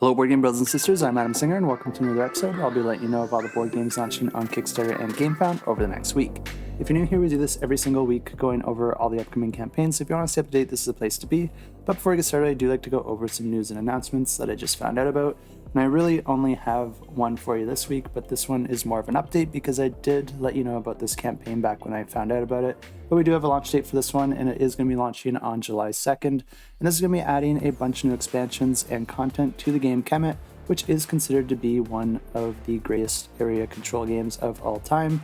Hello board game brothers and sisters, I'm Adam Singer and welcome to another episode. I'll be letting you know of all the board games launching on Kickstarter and Gamefound over the next week. If you're new here, we do this every single week, going over all the upcoming campaigns, so if you want to stay up to date, this is the place to be. But before we get started, I do like to go over some news and announcements that I just found out about. And I really only have one for you this week, but this one is more of an update because I did let you know about this campaign back when I found out about it. But we do have a launch date for this one, and it is going to be launching on July 2nd. And this is going to be adding a bunch of new expansions and content to the game Kemet, which is considered to be one of the greatest area control games of all time.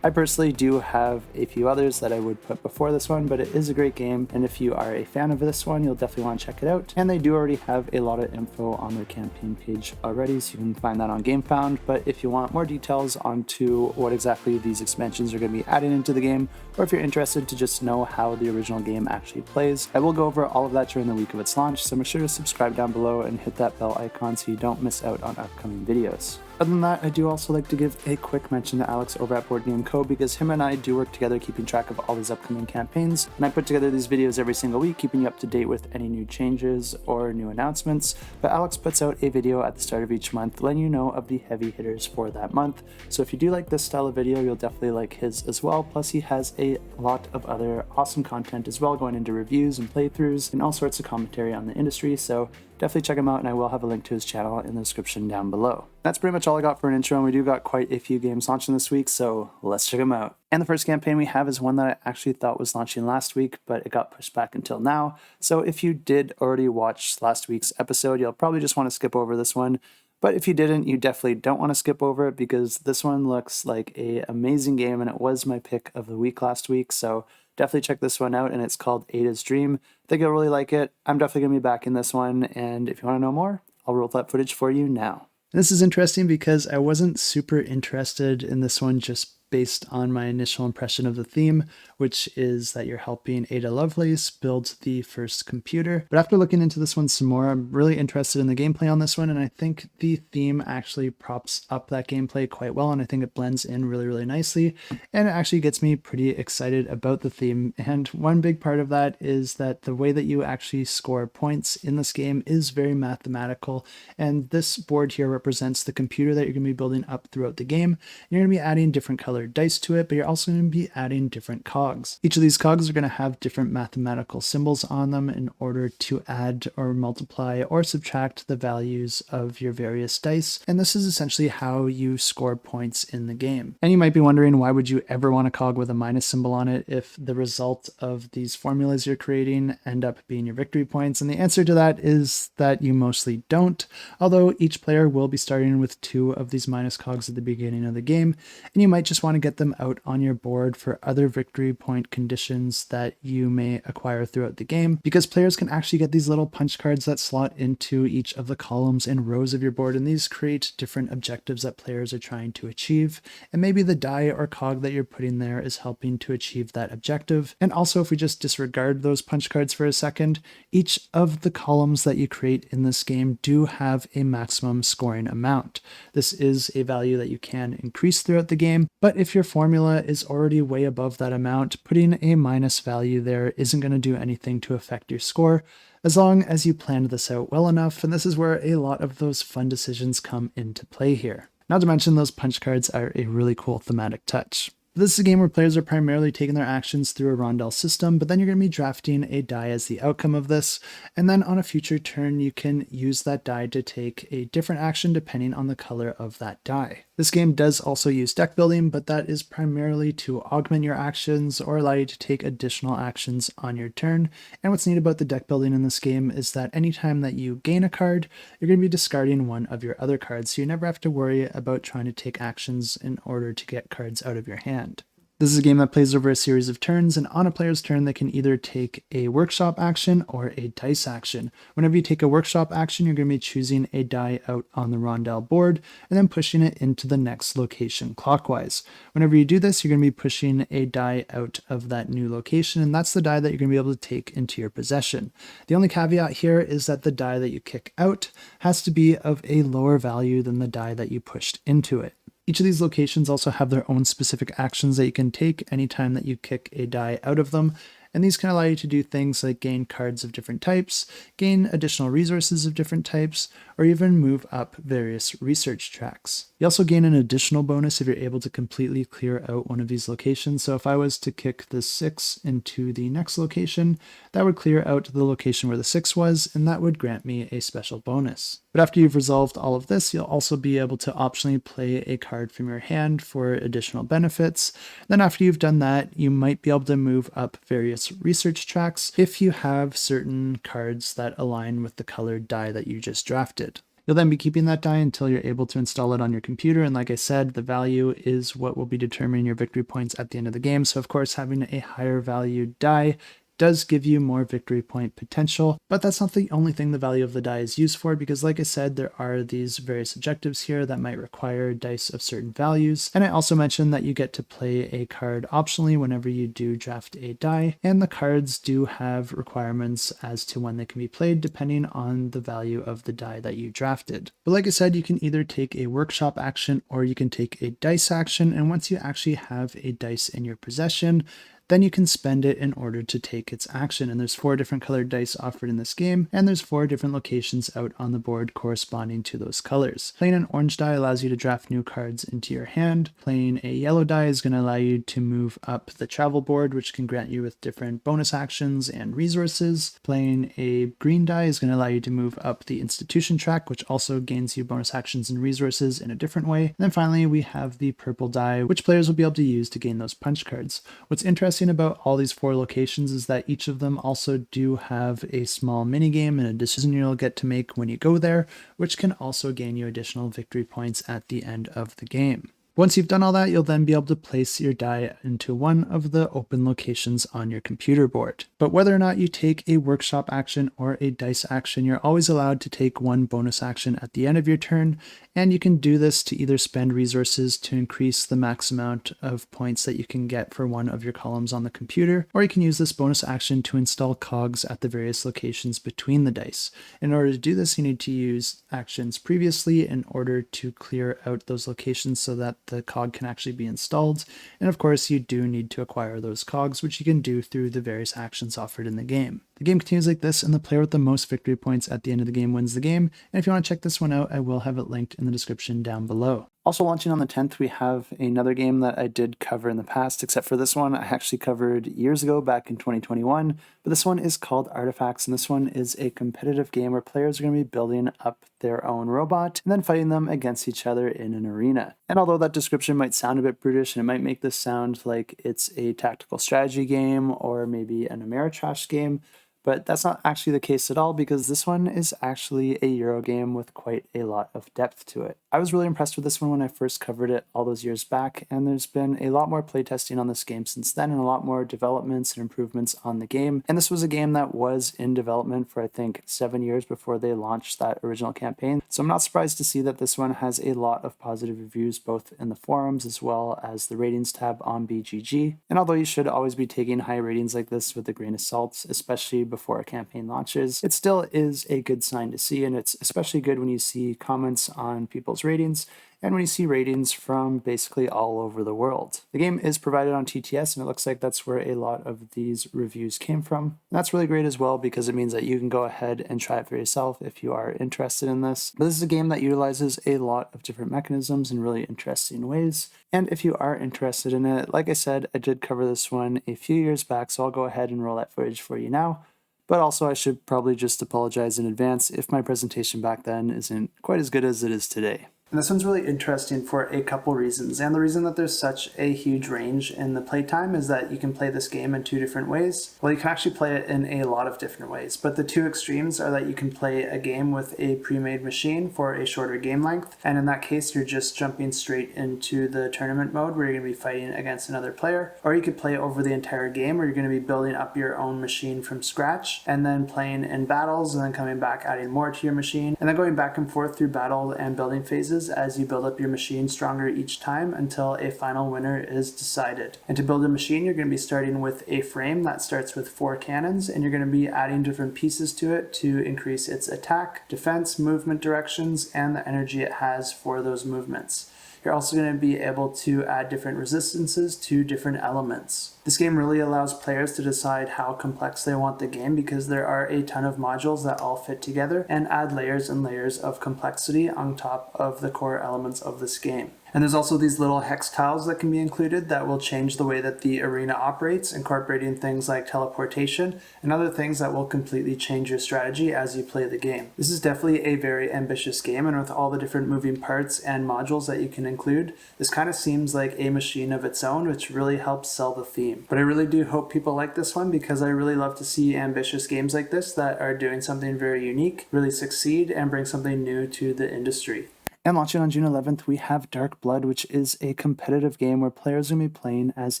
I personally do have a few others that I would put before this one, but it is a great game, and if you are a fan of this one, you'll definitely want to check it out. And they do already have a lot of info on their campaign page already, so you can find that on Gamefound. But if you want more details onto what exactly these expansions are going to be adding into the game, or if you're interested to just know how the original game actually plays, I will go over all of that during the week of its launch, so make sure to subscribe down below and hit that bell icon so you don't miss out on upcoming videos. Other than that, I do also like to give a quick mention to Alex over at Boardgame Co. because him and I do work together keeping track of all these upcoming campaigns, and I put together these videos every single week keeping you up to date with any new changes or new announcements. But Alex puts out a video at the start of each month letting you know of the heavy hitters for that month. So if you do like this style of video, you'll definitely like his as well. Plus he has a lot of other awesome content as well, going into reviews and playthroughs and all sorts of commentary on the industry. So definitely check him out, and I will have a link to his channel in the description down below. That's pretty much all I got for an intro, and we do got quite a few games launching this week, so let's check them out. And the first campaign we have is one that I actually thought was launching last week, but it got pushed back until now. So if you did already watch last week's episode, you'll probably just want to skip over this one. But if you didn't, you definitely don't want to skip over it because this one looks like an amazing game, and it was my pick of the week last week, so definitely check this one out, and it's called Ada's Dream. I think you'll really like it. I'm definitely going to be back in this one, and if you want to know more, I'll roll that footage for you now. This is interesting because I wasn't super interested in this one just based on my initial impression of the theme, which is that you're helping Ada Lovelace build the first computer. But after looking into this one some more, I'm really interested in the gameplay on this one, and I think the theme actually props up that gameplay quite well, and I think it blends in really, really nicely, and it actually gets me pretty excited about the theme. And one big part of that is that the way that you actually score points in this game is very mathematical, and this board here represents the computer that you're going to be building up throughout the game. And you're going to be adding different colored dice to it, but you're also going to be adding different cogs. Each of these cogs are going to have different mathematical symbols on them in order to add or multiply or subtract the values of your various dice, and this is essentially how you score points in the game. And you might be wondering, why would you ever want a cog with a minus symbol on it if the result of these formulas you're creating end up being your victory points? And the answer to that is that you mostly don't, although each player will be starting with 2 of these minus cogs at the beginning of the game, and you might just want to get them out on your board for other victory point conditions that you may acquire throughout the game, because players can actually get these little punch cards that slot into each of the columns and rows of your board, and these create different objectives that players are trying to achieve, and maybe the die or cog that you're putting there is helping to achieve that objective. And also, if we just disregard those punch cards for a second, each of the columns that you create in this game do have a maximum scoring amount. This is a value that you can increase throughout the game, but if your formula is already way above that amount, putting a minus value there isn't going to do anything to affect your score, as long as you planned this out well enough, and this is where a lot of those fun decisions come into play here. Not to mention, those punch cards are a really cool thematic touch. This is a game where players are primarily taking their actions through a rondel system, but then you're going to be drafting a die as the outcome of this, and then on a future turn you can use that die to take a different action depending on the color of that die. This game does also use deck building, but that is primarily to augment your actions or allow you to take additional actions on your turn. And what's neat about the deck building in this game is that anytime that you gain a card, you're going to be discarding one of your other cards, so you never have to worry about trying to take actions in order to get cards out of your hand. This is a game that plays over a series of turns, and on a player's turn they can either take a workshop action or a dice action. Whenever you take a workshop action, you're going to be choosing a die out on the rondel board and then pushing it into the next location clockwise. Whenever you do this, you're going to be pushing a die out of that new location, and that's the die that you're going to be able to take into your possession. The only caveat here is that the die that you kick out has to be of a lower value than the die that you pushed into it. Each of these locations also have their own specific actions that you can take anytime that you kick a die out of them, And these can allow you to do things like gain cards of different types, gain additional resources of different types, or even move up various research tracks. You also gain an additional bonus if you're able to completely clear out one of these locations. So if I was to kick the 6 into the next location, that would clear out the location where the 6 was, and that would grant me a special bonus. But after you've resolved all of this, you'll also be able to optionally play a card from your hand for additional benefits. Then after you've done that, you might be able to move up various research tracks if you have certain cards that align with the colored die that you just drafted. You'll then be keeping that die until you're able to install it on your computer, and like I said, the value is what will be determining your victory points at the end of the game. So of course, having a higher value die does give you more victory point potential, but that's not the only thing the value of the die is used for, because like I said, there are these various objectives here that might require dice of certain values. And I also mentioned that you get to play a card optionally whenever you do draft a die, and the cards do have requirements as to when they can be played depending on the value of the die that you drafted. But like I said, you can either take a workshop action or you can take a dice action, and once you actually have a dice in your possession, then you can spend it in order to take its action. And there's 4 different colored dice offered in this game, and there's 4 different locations out on the board corresponding to those colors. Playing an orange die allows you to draft new cards into your hand. Playing a yellow die is going to allow you to move up the travel board, which can grant you with different bonus actions and resources. Playing a green die is going to allow you to move up the institution track, which also gains you bonus actions and resources in a different way. And then finally, we have the purple die, which players will be able to use to gain those punch cards. What's interesting about all these 4 locations is that each of them also do have a small mini game and a decision you'll get to make when you go there, which can also gain you additional victory points at the end of the game. Once you've done all that, you'll then be able to place your die into one of the open locations on your computer board. But whether or not you take a workshop action or a dice action, you're always allowed to take one bonus action at the end of your turn, and you can do this to either spend resources to increase the max amount of points that you can get for one of your columns on the computer, or you can use this bonus action to install cogs at the various locations between the dice. In order to do this, you need to use actions previously in order to clear out those locations so that the cog can actually be installed. And of course, you do need to acquire those cogs, which you can do through the various actions offered in the game. The game continues like this, and the player with the most victory points at the end of the game wins the game. And if you want to check this one out, I will have it linked in the description down below. Also launching on the 10th, we have another game that I did cover in the past, except for this one I actually covered years ago back in 2021. But this one is called Artefacts, and this one is a competitive game where players are going to be building up their own robot and then fighting them against each other in an arena. And although that description might sound a bit brutish and it might make this sound like it's a tactical strategy game or maybe an Ameritrash game, but that's not actually the case at all, because this one is actually a Euro game with quite a lot of depth to it. I was really impressed with this one when I first covered it all those years back, and there's been a lot more playtesting on this game since then and a lot more developments and improvements on the game. And this was a game that was in development for I think 7 years before they launched that original campaign. So I'm not surprised to see that this one has a lot of positive reviews both in the forums as well as the ratings tab on BGG. And although you should always be taking high ratings like this with a grain of salt, especially before a campaign launches, it still is a good sign to see, and it's especially good when you see comments on people's ratings and when you see ratings from basically all over the world. The game is provided on TTS, and it looks like that's where a lot of these reviews came from. And that's really great as well, because it means that you can go ahead and try it for yourself if you are interested in this. But this is a game that utilizes a lot of different mechanisms in really interesting ways. And if you are interested in it, like I said, I did cover this one a few years back, so I'll go ahead and roll that footage for you now. But also, I should probably just apologize in advance if my presentation back then isn't quite as good as it is today. And this one's really interesting for a couple reasons. And the reason that there's such a huge range in the playtime is that you can play this game in 2 different ways. Well, you can actually play it in a lot of different ways, but the 2 extremes are that you can play a game with a pre-made machine for a shorter game length. And in that case, you're just jumping straight into the tournament mode where you're going to be fighting against another player. Or you could play over the entire game where you're going to be building up your own machine from scratch and then playing in battles and then coming back, adding more to your machine, and then going back and forth through battle and building phases as you build up your machine stronger each time until a final winner is decided. And to build a machine, you're going to be starting with a frame that starts with 4 cannons, and you're going to be adding different pieces to it to increase its attack, defense, movement directions, and the energy it has for those movements. You're also going to be able to add different resistances to different elements. This game really allows players to decide how complex they want the game because there are a ton of modules that all fit together and add layers and layers of complexity on top of the core elements of this game. And there's also these little hex tiles that can be included that will change the way that the arena operates, incorporating things like teleportation and other things that will completely change your strategy as you play the game. This is definitely a very ambitious game, and with all the different moving parts and modules that you can include, this kind of seems like a machine of its own, which really helps sell the theme. But I really do hope people like this one because I really love to see ambitious games like this that are doing something very unique, really succeed, and bring something new to the industry. And launching on June 11th, we have Dark Blood, which is a competitive game where players are going to be playing as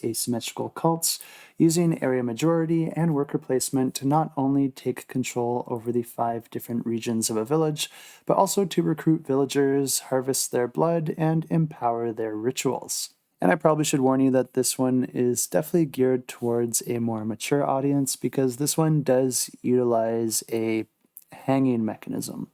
asymmetrical cults, using area majority and worker placement to not only take control over the 5 different regions of a village, but also to recruit villagers, harvest their blood, and empower their rituals. And I probably should warn you that this one is definitely geared towards a more mature audience because this one does utilize a hanging mechanism.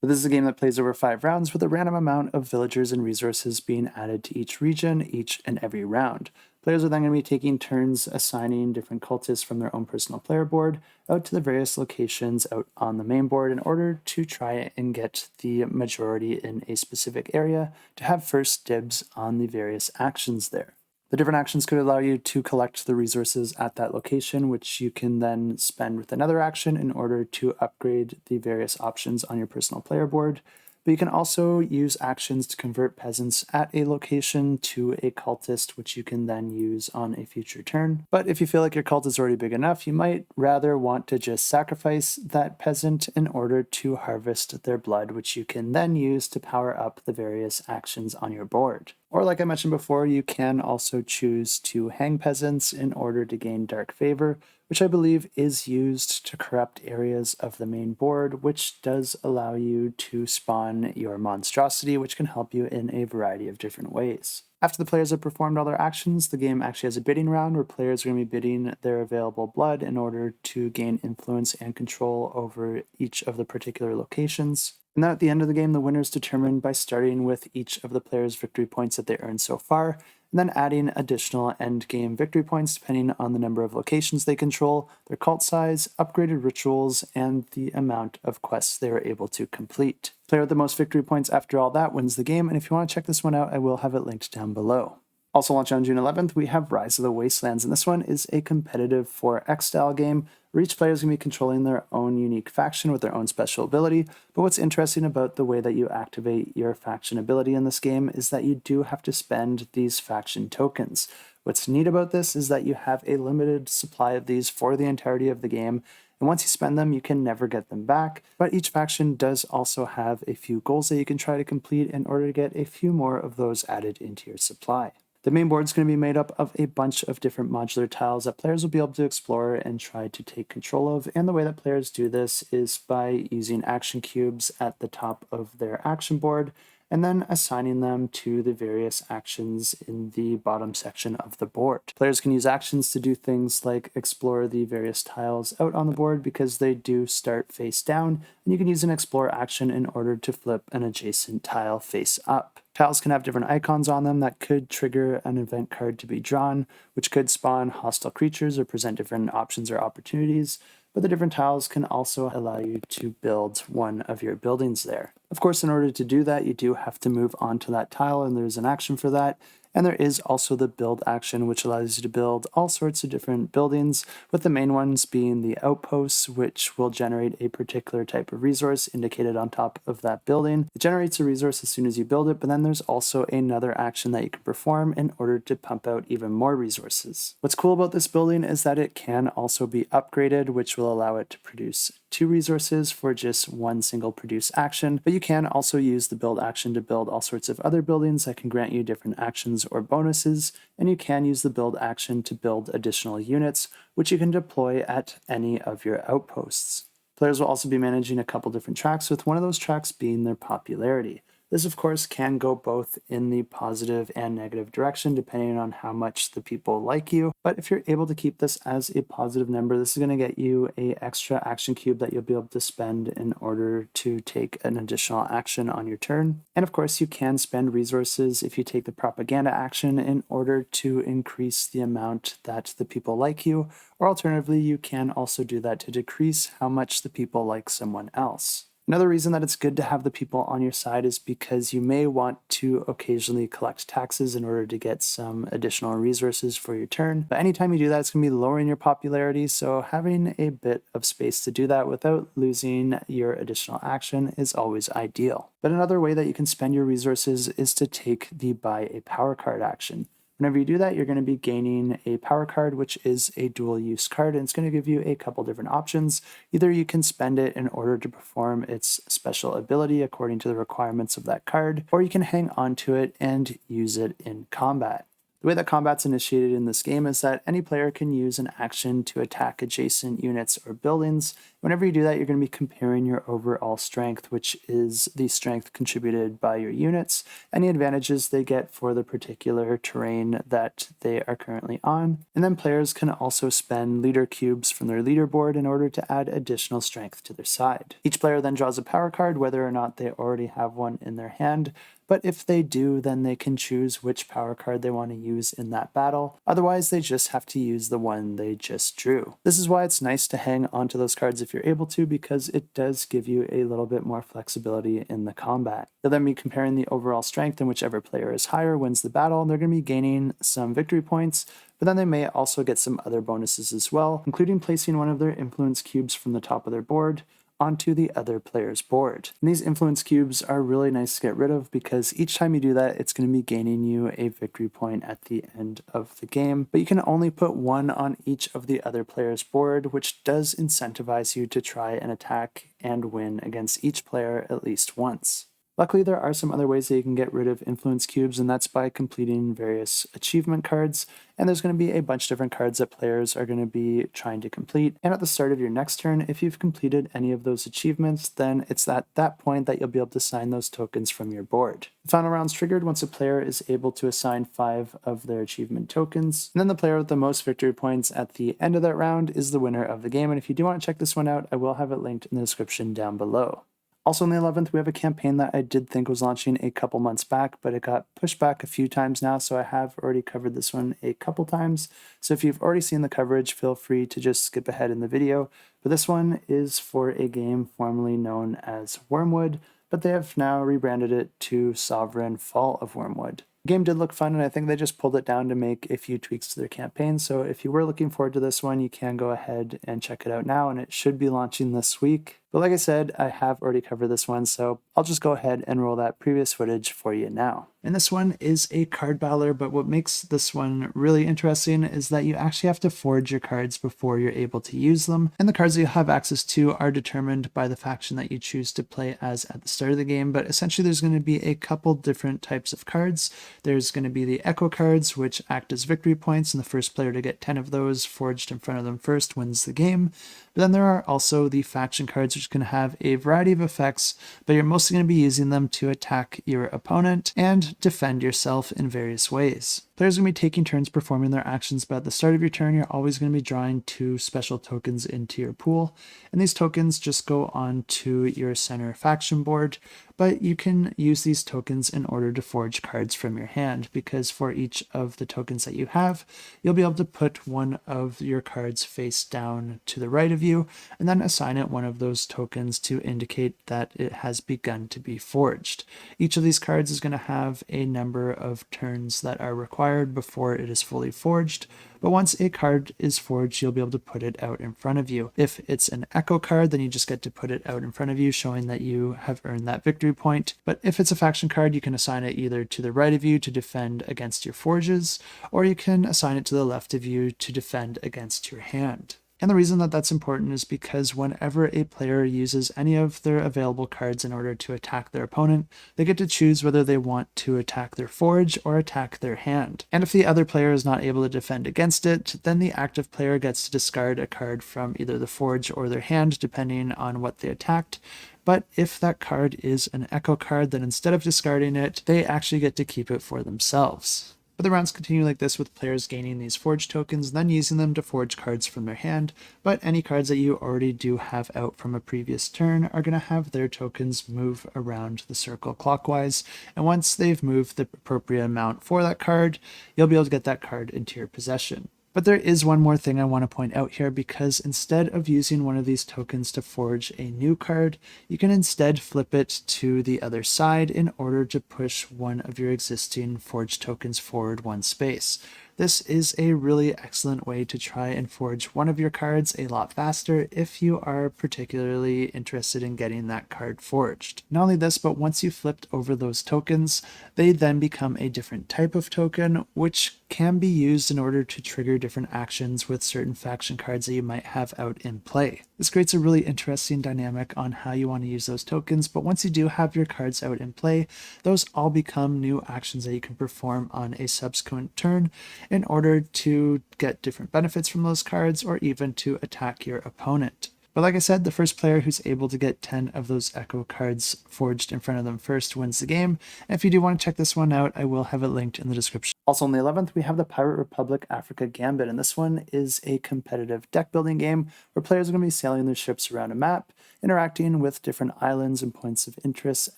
But this is a game that plays over 5 rounds with a random amount of villagers and resources being added to each region each and every round. Players are then going to be taking turns assigning different cultists from their own personal player board out to the various locations out on the main board in order to try and get the majority in a specific area to have first dibs on the various actions there. The different actions could allow you to collect the resources at that location, which you can then spend with another action in order to upgrade the various options on your personal player board. But you can also use actions to convert peasants at a location to a cultist, which you can then use on a future turn. But if you feel like your cult is already big enough, you might rather want to just sacrifice that peasant in order to harvest their blood, which you can then use to power up the various actions on your board. Or like I mentioned before, you can also choose to hang peasants in order to gain Dark Favor, which I believe is used to corrupt areas of the main board, which does allow you to spawn your monstrosity, which can help you in a variety of different ways. After the players have performed all their actions, the game actually has a bidding round where players are going to be bidding their available blood in order to gain influence and control over each of the particular locations. And then at the end of the game, the winner is determined by starting with each of the players' victory points that they earned so far, and then adding additional end-game victory points depending on the number of locations they control, their cult size, upgraded rituals, and the amount of quests they were able to complete. Player with the most victory points after all that wins the game, and if you want to check this one out, I will have it linked down below. Also launching on June 11th, we have Rise of the Wastelands, and this one is a competitive 4X style game where each player is going to be controlling their own unique faction with their own special ability. But what's interesting about the way that you activate your faction ability in this game is that you do have to spend these faction tokens. What's neat about this is that you have a limited supply of these for the entirety of the game, and once you spend them, you can never get them back. But each faction does also have a few goals that you can try to complete in order to get a few more of those added into your supply. The main board is going to be made up of a bunch of different modular tiles that players will be able to explore and try to take control of, and the way that players do this is by using action cubes at the top of their action board and then assigning them to the various actions in the bottom section of the board. Players can use actions to do things like explore the various tiles out on the board because they do start face down, and you can use an explore action in order to flip an adjacent tile face up. Tiles can have different icons on them that could trigger an event card to be drawn, which could spawn hostile creatures or present different options or opportunities, but the different tiles can also allow you to build one of your buildings there. Of course, in order to do that, you do have to move onto that tile, and there's an action for that. And there is also the build action, which allows you to build all sorts of different buildings, with the main ones being the outposts, which will generate a particular type of resource indicated on top of that building. It generates a resource as soon as you build it, but then there's also another action that you can perform in order to pump out even more resources. What's cool about this building is that it can also be upgraded, which will allow it to produce 2 resources for just one single produce action, but you can also use the build action to build all sorts of other buildings that can grant you different actions or bonuses, and you can use the build action to build additional units, which you can deploy at any of your outposts. Players will also be managing a couple different tracks, with one of those tracks being their popularity. This, of course, can go both in the positive and negative direction, depending on how much the people like you. But if you're able to keep this as a positive number, this is going to get you an extra action cube that you'll be able to spend in order to take an additional action on your turn. And of course, you can spend resources if you take the propaganda action in order to increase the amount that the people like you, or alternatively, you can also do that to decrease how much the people like someone else. Another reason that it's good to have the people on your side is because you may want to occasionally collect taxes in order to get some additional resources for your turn. But anytime you do that, it's going to be lowering your popularity, so having a bit of space to do that without losing your additional action is always ideal. But another way that you can spend your resources is to take the buy a power card action. Whenever you do that, you're going to be gaining a power card, which is a dual use card, and it's going to give you a couple different options. Either you can spend it in order to perform its special ability according to the requirements of that card, or you can hang on to it and use it in combat. The way that combat's initiated in this game is that any player can use an action to attack adjacent units or buildings. Whenever you do that, you're going to be comparing your overall strength, which is the strength contributed by your units, any advantages they get for the particular terrain that they are currently on. And then players can also spend leader cubes from their leaderboard in order to add additional strength to their side. Each player then draws a power card, whether or not they already have one in their hand. But if they do, then they can choose which power card they want to use in that battle. Otherwise, they just have to use the one they just drew. This is why it's nice to hang onto those cards if you're able to, because it does give you a little bit more flexibility in the combat. They'll then be comparing the overall strength, and whichever player is higher wins the battle, and they're going to be gaining some victory points. But then they may also get some other bonuses as well, including placing one of their influence cubes from the top of their board onto the other player's board. And these influence cubes are really nice to get rid of because each time you do that, it's going to be gaining you a victory point at the end of the game. But you can only put one on each of the other player's board, which does incentivize you to try and attack and win against each player at least once. Luckily, there are some other ways that you can get rid of influence cubes, and that's by completing various achievement cards. And there's going to be a bunch of different cards that players are going to be trying to complete. And at the start of your next turn, if you've completed any of those achievements, then it's at that point that you'll be able to assign those tokens from your board. The final round's triggered once a player is able to assign 5 of their achievement tokens. And then the player with the most victory points at the end of that round is the winner of the game. And if you do want to check this one out, I will have it linked in the description down below. Also on the 11th, we have a campaign that I did think was launching a couple months back, but it got pushed back a few times now, so I have already covered this one a couple times. So if you've already seen the coverage, feel free to just skip ahead in the video. But this one is for a game formerly known as Wormwood, but they have now rebranded it to Sovereign Fall of Wormwood. The game did look fun, and I think they just pulled it down to make a few tweaks to their campaign. So if you were looking forward to this one, you can go ahead and check it out now, and it should be launching this week. But like I said, I have already covered this one, so I'll just go ahead and roll that previous footage for you now. And this one is a card battler, but what makes this one really interesting is that you actually have to forge your cards before you're able to use them. And the cards that you have access to are determined by the faction that you choose to play as at the start of the game. But essentially there's going to be a couple different types of cards. There's going to be the Echo cards, which act as victory points, and the first player to get 10 of those forged in front of them first wins the game. But then there are also the faction cards, which can have a variety of effects, but you're mostly going to be using them to attack your opponent and defend yourself in various ways. Players are going to be taking turns performing their actions, but at the start of your turn, you're always going to be drawing 2 special tokens into your pool. And these tokens just go on to your center faction board, but you can use these tokens in order to forge cards from your hand, because for each of the tokens that you have, you'll be able to put one of your cards face down to the right of you, and then assign it one of those tokens to indicate that it has begun to be forged. Each of these cards is going to have a number of turns that are required before it is fully forged, but once a card is forged, you'll be able to put it out in front of you. If it's an Echo card, then you just get to put it out in front of you, showing that you have earned that victory point. But if it's a faction card, you can assign it either to the right of you to defend against your forges, or you can assign it to the left of you to defend against your hand. And the reason that that's important is because whenever a player uses any of their available cards in order to attack their opponent, they get to choose whether they want to attack their forge or attack their hand. And if the other player is not able to defend against it, then the active player gets to discard a card from either the forge or their hand, depending on what they attacked. but if that card is an echo card, then instead of discarding it, they actually get to keep it for themselves. But the rounds continue like this, with players gaining these forge tokens and then using them to forge cards from their hand, but any cards that you already do have out from a previous turn are going to have their tokens move around the circle clockwise, and once they've moved the appropriate amount for that card, you'll be able to get that card into your possession. But there is one more thing I want to point out here, because instead of using one of these tokens to forge a new card, you can instead flip it to the other side in order to push one of your existing forged tokens forward one space. This is a really excellent way to try and forge one of your cards a lot faster if you are particularly interested in getting that card forged. Not only this, but once you flipped over those tokens, they then become a different type of token, which can be used in order to trigger different actions with certain faction cards that you might have out in play. This creates a really interesting dynamic on how you want to use those tokens, but once you do have your cards out in play, those all become new actions that you can perform on a subsequent turn in order to get different benefits from those cards or even to attack your opponent. But like I said, the first player who's able to get 10 of those echo cards forged in front of them first wins the game. And if you do want to check this one out, I will have it linked in the description. Also on the 11th, we have the Pirate Republic Africa Gambit, and this one is a competitive deck building game where players are going to be sailing their ships around a map, interacting with different islands and points of interest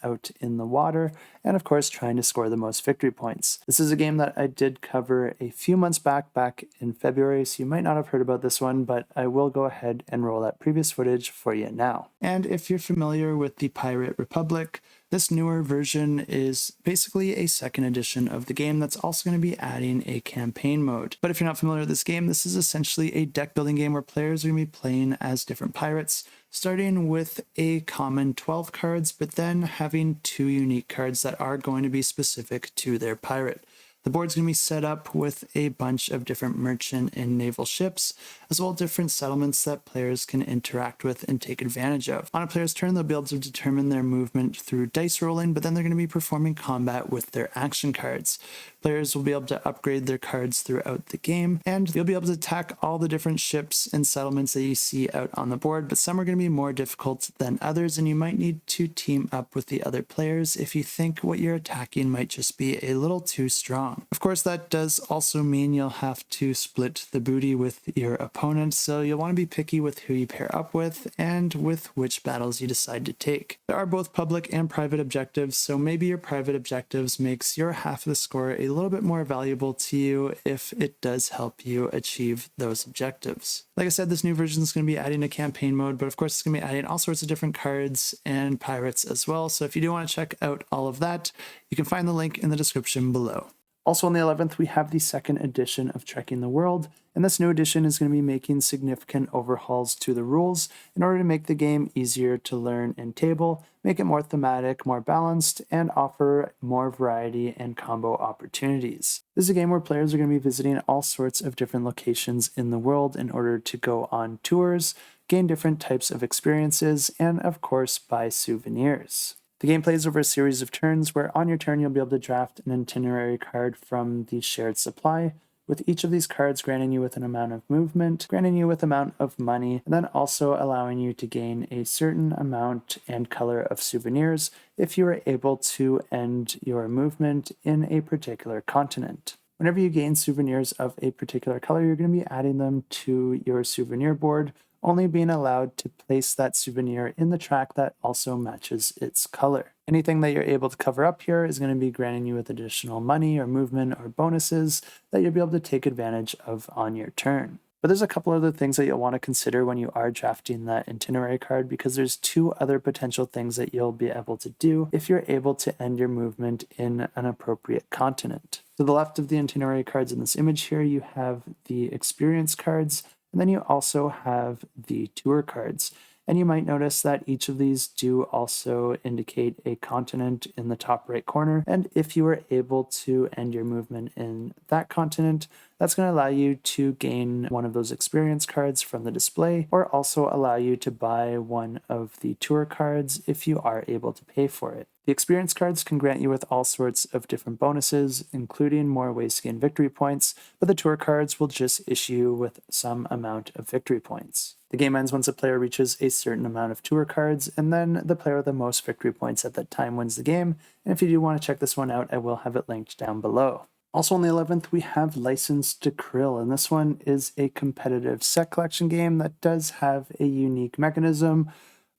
out in the water, and of course trying to score the most victory points. This is a game that I did cover a few months back in February, so you might not have heard about this one, but I will go ahead and roll that previous footage for you now. And if you're familiar with the Pirate Republic, this newer version is basically a second edition of the game that's also going to be adding a campaign mode. But if you're not familiar with this game, this is essentially a deck building game where players are going to be playing as different pirates, starting with a common 12 cards, but then having 2 unique cards that are going to be specific to their pirate. The board's going to be set up with a bunch of different merchant and naval ships, as well as different settlements that players can interact with and take advantage of. On a player's turn, they'll be able to determine their movement through dice rolling, but then they're going to be performing combat with their action cards. Players will be able to upgrade their cards throughout the game, and you'll be able to attack all the different ships and settlements that you see out on the board, but some are going to be more difficult than others, and you might need to team up with the other players if you think what you're attacking might just be a little too strong. Of course, that does also mean you'll have to split the booty with your opponent, so you'll want to be picky with who you pair up with and with which battles you decide to take. There are both public and private objectives, so maybe your private objectives makes your half of the score a little bit more valuable to you if it does help you achieve those objectives. Like I said, this new version is going to be adding a campaign mode, but of course it's going to be adding all sorts of different cards and pirates as well, so if you do want to check out all of that, you can find the link in the description below. Also on the 11th, we have the second edition of Trekking the World, and this new edition is going to be making significant overhauls to the rules in order to make the game easier to learn and table, make it more thematic, more balanced, and offer more variety and combo opportunities. This is a game where players are going to be visiting all sorts of different locations in the world in order to go on tours, gain different types of experiences, and of course buy souvenirs. The game plays over a series of turns where on your turn you'll be able to draft an itinerary card from the shared supply, with each of these cards granting you with an amount of movement, granting you with amount of money, and then also allowing you to gain a certain amount and color of souvenirs if you are able to end your movement in a particular continent. Whenever you gain souvenirs of a particular color, you're going to be adding them to your souvenir board, only being allowed to place that souvenir in the track that also matches its color. Anything that you're able to cover up here is going to be granting you with additional money or movement or bonuses that you'll be able to take advantage of on your turn. But there's a couple other things that you'll want to consider when you are drafting that itinerary card, because there's 2 other potential things that you'll be able to do if you're able to end your movement in an appropriate continent. To the left of the itinerary cards in this image here, you have the experience cards, and then you also have the tour cards. And you might notice that each of these do also indicate a continent in the top right corner. And if you are able to end your movement in that continent, That's going to allow you to gain one of those experience cards from the display, or also allow you to buy one of the tour cards if you are able to pay for it. The experience cards can grant you with all sorts of different bonuses, including more ways to gain victory points, but the tour cards will just issue with some amount of victory points. The game ends once a player reaches a certain amount of tour cards, and then the player with the most victory points at that time wins the game, and if you do want to check this one out, I will have it linked down below. Also on the 11th, we have Licensed to Krill, and this one is a competitive set collection game that does have a unique mechanism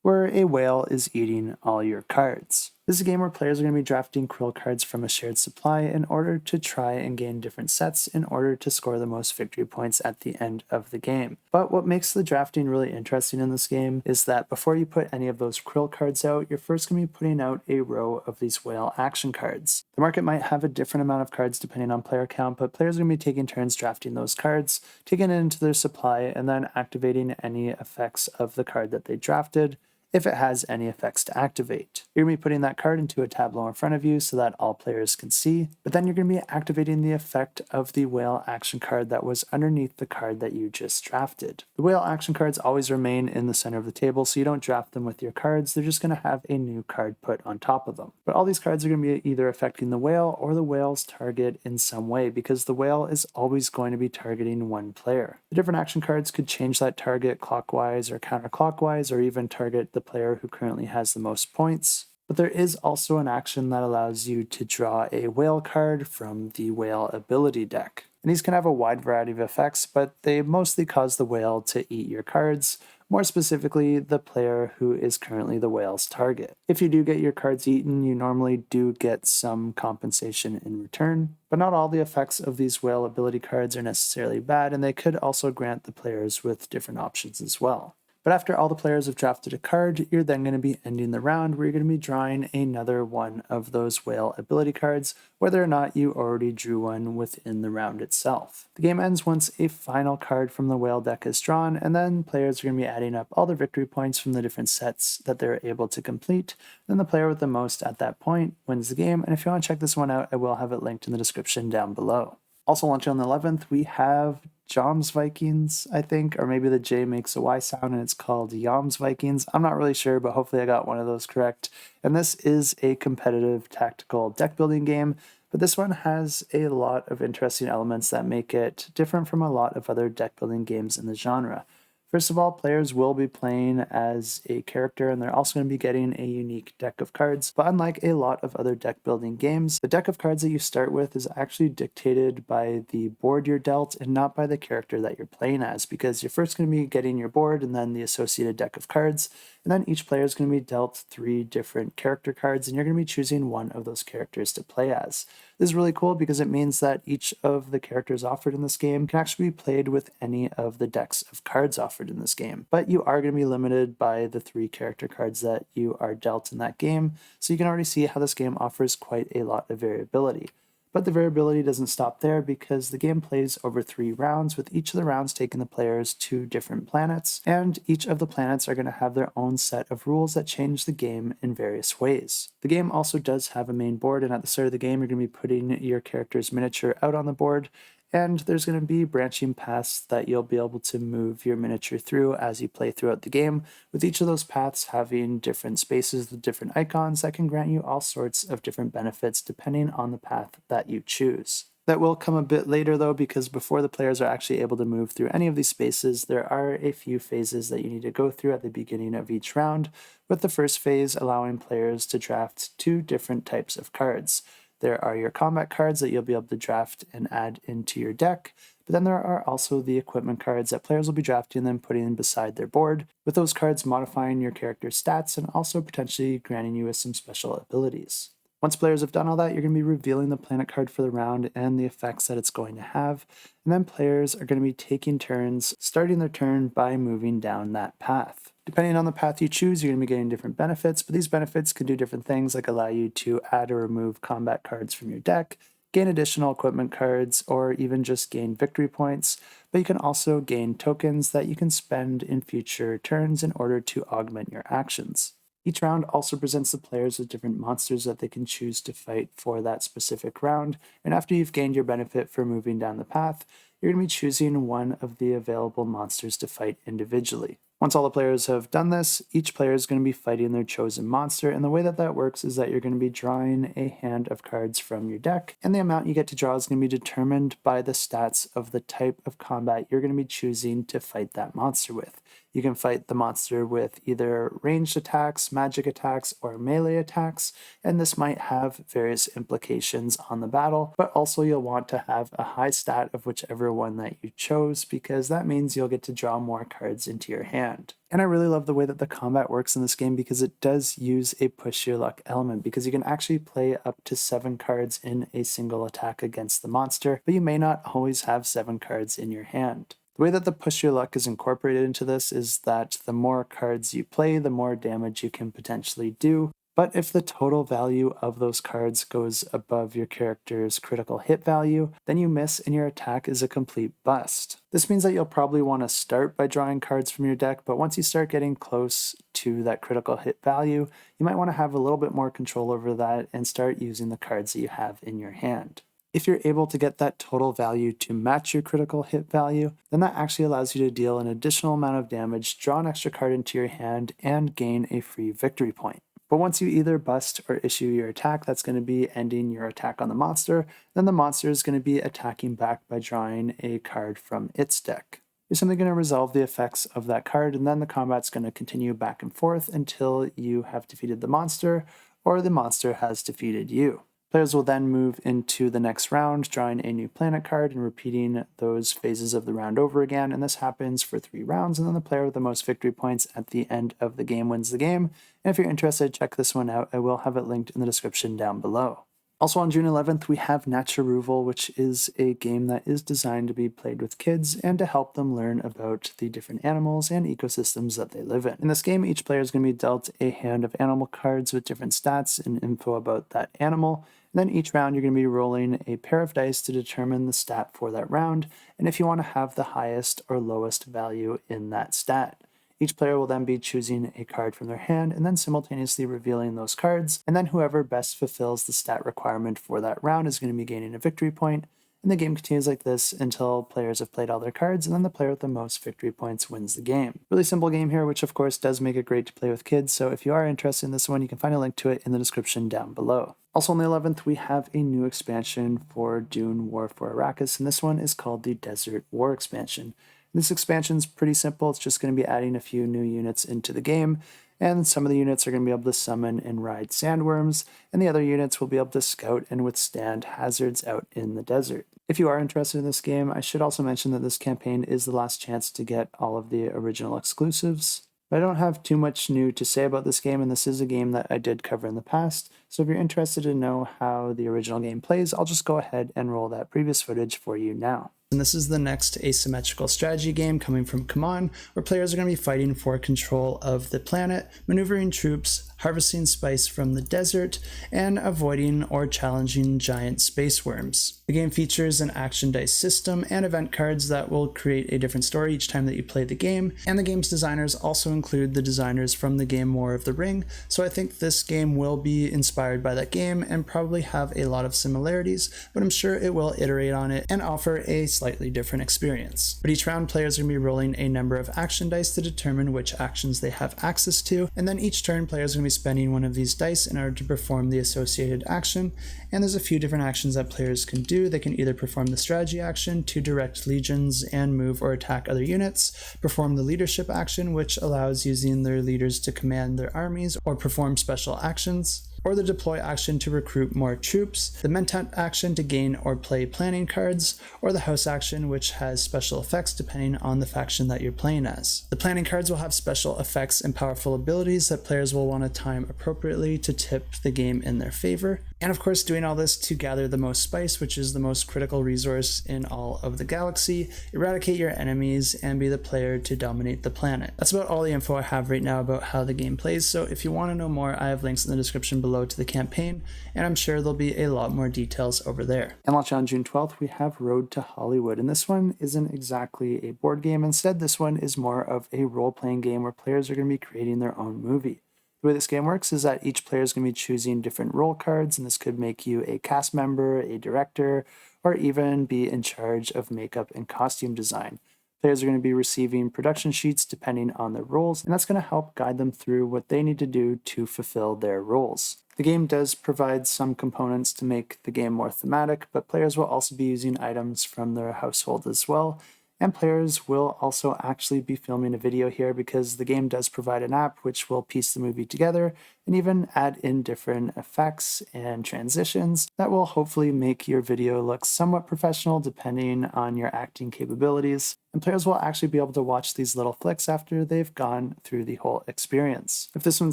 where a whale is eating all your cards. This is a game where players are going to be drafting Krill cards from a shared supply in order to try and gain different sets in order to score the most victory points at the end of the game. But what makes the drafting really interesting in this game is that before you put any of those Krill cards out, you're first going to be putting out a row of these whale action cards. The market might have a different amount of cards depending on player count, but players are going to be taking turns drafting those cards, taking it into their supply, and then activating any effects of the card that they drafted, if it has any effects to activate. You're going to be putting that card into a tableau in front of you so that all players can see, but then you're going to be activating the effect of the whale action card that was underneath the card that you just drafted. The whale action cards always remain in the center of the table, so you don't draft them with your cards, they're just going to have a new card put on top of them. But all these cards are going to be either affecting the whale or the whale's target in some way, because the whale is always going to be targeting one player. The different action cards could change that target clockwise or counterclockwise, or even target the player who currently has the most points. But there is also an action that allows you to draw a whale card from the whale ability deck. And these can have a wide variety of effects, but they mostly cause the whale to eat your cards, more specifically the player who is currently the whale's target. If you do get your cards eaten, you normally do get some compensation in return, but not all the effects of these whale ability cards are necessarily bad, and they could also grant the players with different options as well. But after all the players have drafted a card, you're then going to be ending the round where you're going to be drawing another one of those whale ability cards, whether or not you already drew one within the round itself. The game ends once a final card from the whale deck is drawn, and then players are going to be adding up all their victory points from the different sets that they're able to complete. Then the player with the most at that point wins the game, and if you want to check this one out, I will have it linked in the description down below. Also launching on the 11th, we have Jomsvikings, I think, or maybe the J makes a Y sound and it's called Jomsvikings. I'm not really sure, but hopefully I got one of those correct. And this is a competitive tactical deck building game, but this one has a lot of interesting elements that make it different from a lot of other deck building games in the genre. First of all, players will be playing as a character, and they're also going to be getting a unique deck of cards. But unlike a lot of other deck building games, the deck of cards that you start with is actually dictated by the board you're dealt and not by the character that you're playing as, because you're first going to be getting your board and then the associated deck of cards, and then each player is going to be dealt 3 different character cards, and you're going to be choosing one of those characters to play as. This is really cool because it means that each of the characters offered in this game can actually be played with any of the decks of cards offered in this game. But you are going to be limited by the 3 character cards that you are dealt in that game, so you can already see how this game offers quite a lot of variability. But the variability doesn't stop there, because the game plays over 3 rounds, with each of the rounds taking the players to different planets, and each of the planets are going to have their own set of rules that change the game in various ways. The game also does have a main board, and at the start of the game you're going to be putting your character's miniature out on the board, and there's going to be branching paths that you'll be able to move your miniature through as you play throughout the game, with each of those paths having different spaces with different icons that can grant you all sorts of different benefits depending on the path that you choose. That will come a bit later though, because before the players are actually able to move through any of these spaces, there are a few phases that you need to go through at the beginning of each round, with the first phase allowing players to draft 2 different types of cards. There are your combat cards that you'll be able to draft and add into your deck, but then there are also the equipment cards that players will be drafting and then putting beside their board, with those cards modifying your character's stats and also potentially granting you with some special abilities. Once players have done all that, you're going to be revealing the planet card for the round and the effects that it's going to have, and then players are going to be taking turns, starting their turn by moving down that path. Depending on the path you choose, you're going to be getting different benefits, but these benefits can do different things, like allow you to add or remove combat cards from your deck, gain additional equipment cards, or even just gain victory points, but you can also gain tokens that you can spend in future turns in order to augment your actions. Each round also presents the players with different monsters that they can choose to fight for that specific round, and after you've gained your benefit for moving down the path, you're going to be choosing one of the available monsters to fight individually. Once all the players have done this, each player is going to be fighting their chosen monster, and the way that works is that you're going to be drawing a hand of cards from your deck, and the amount you get to draw is going to be determined by the stats of the type of combat you're going to be choosing to fight that monster with. You can fight the monster with either ranged attacks, magic attacks, or melee attacks, and this might have various implications on the battle, but also you'll want to have a high stat of whichever one that you chose, because that means you'll get to draw more cards into your hand. And I really love the way that the combat works in this game because it does use a push your luck element, because you can actually play up to 7 cards in a single attack against the monster, but you may not always have 7 cards in your hand. The way that the push your luck is incorporated into this is that the more cards you play, the more damage you can potentially do. But if the total value of those cards goes above your character's critical hit value, then you miss and your attack is a complete bust. This means that you'll probably want to start by drawing cards from your deck, but once you start getting close to that critical hit value, you might want to have a little bit more control over that and start using the cards that you have in your hand. If you're able to get that total value to match your critical hit value, then that actually allows you to deal an additional amount of damage, draw an extra card into your hand, and gain a free victory point. But once you either bust or issue your attack, that's going to be ending your attack on the monster, then the monster is going to be attacking back by drawing a card from its deck. You're simply going to resolve the effects of that card, and then the combat's going to continue back and forth until you have defeated the monster, or the monster has defeated you. Players will then move into the next round, drawing a new planet card and repeating those phases of the round over again, and this happens for 3 rounds, and then the player with the most victory points at the end of the game wins the game. And if you're interested, check this one out. I will have it linked in the description down below. Also on June 11th, we have Náttúruval, which is a game that is designed to be played with kids and to help them learn about the different animals and ecosystems that they live in. In this game, each player is going to be dealt a hand of animal cards with different stats and info about that animal. And then each round, you're going to be rolling a pair of dice to determine the stat for that round, and if you want to have the highest or lowest value in that stat. Each player will then be choosing a card from their hand and then simultaneously revealing those cards, and then whoever best fulfills the stat requirement for that round is going to be gaining a victory point, and the game continues like this until players have played all their cards, and then the player with the most victory points wins the game. Really simple game here, which of course does make it great to play with kids, so if you are interested in this one, you can find a link to it in the description down below. Also on the 11th, we have a new expansion for Dune War for Arrakis, and this one is called the Desert War expansion. This expansion is pretty simple. It's just going to be adding a few new units into the game, and some of the units are going to be able to summon and ride sandworms, and the other units will be able to scout and withstand hazards out in the desert. If you are interested in this game, I should also mention that this campaign is the last chance to get all of the original exclusives. But I don't have too much new to say about this game, and this is a game that I did cover in the past, so if you're interested to know how the original game plays, I'll just go ahead and roll that previous footage for you now. And this is the next asymmetrical strategy game coming from Kemet, where players are going to be fighting for control of the planet, maneuvering troops, harvesting spice from the desert, and avoiding or challenging giant space worms. The game features an action dice system and event cards that will create a different story each time that you play the game, and the game's designers also include the designers from the game War of the Ring, so I think this game will be inspired by that game and probably have a lot of similarities, but I'm sure it will iterate on it and offer a slightly different experience. But each round, players are going to be rolling a number of action dice to determine which actions they have access to, and then each turn, players are going to be spending one of these dice in order to perform the associated action, and there's a few different actions that players can do. They can either perform the strategy action to direct legions and move or attack other units, perform the leadership action, which allows using their leaders to command their armies or perform special actions, or the deploy action to recruit more troops, the mentat action to gain or play planning cards, or the house action, which has special effects depending on the faction that you're playing as. The planning cards will have special effects and powerful abilities that players will want to time appropriately to tip the game in their favor. And of course, doing all this to gather the most spice, which is the most critical resource in all of the galaxy, eradicate your enemies, and be the player to dominate the planet. That's about all the info I have right now about how the game plays, so if you want to know more, I have links in the description below to the campaign, and I'm sure there'll be a lot more details over there. And launching on June 12th, we have Road to Hollywood, and this one isn't exactly a board game. Instead, this one is more of a role-playing game where players are going to be creating their own movie. The way this game works is that each player is going to be choosing different role cards, and this could make you a cast member, a director, or even be in charge of makeup and costume design. Players are going to be receiving production sheets depending on their roles, and that's going to help guide them through what they need to do to fulfill their roles. The game does provide some components to make the game more thematic, but players will also be using items from their household as well. And players will also actually be filming a video here because the game does provide an app which will piece the movie together and even add in different effects and transitions that will hopefully make your video look somewhat professional depending on your acting capabilities. And players will actually be able to watch these little flicks after they've gone through the whole experience. If this one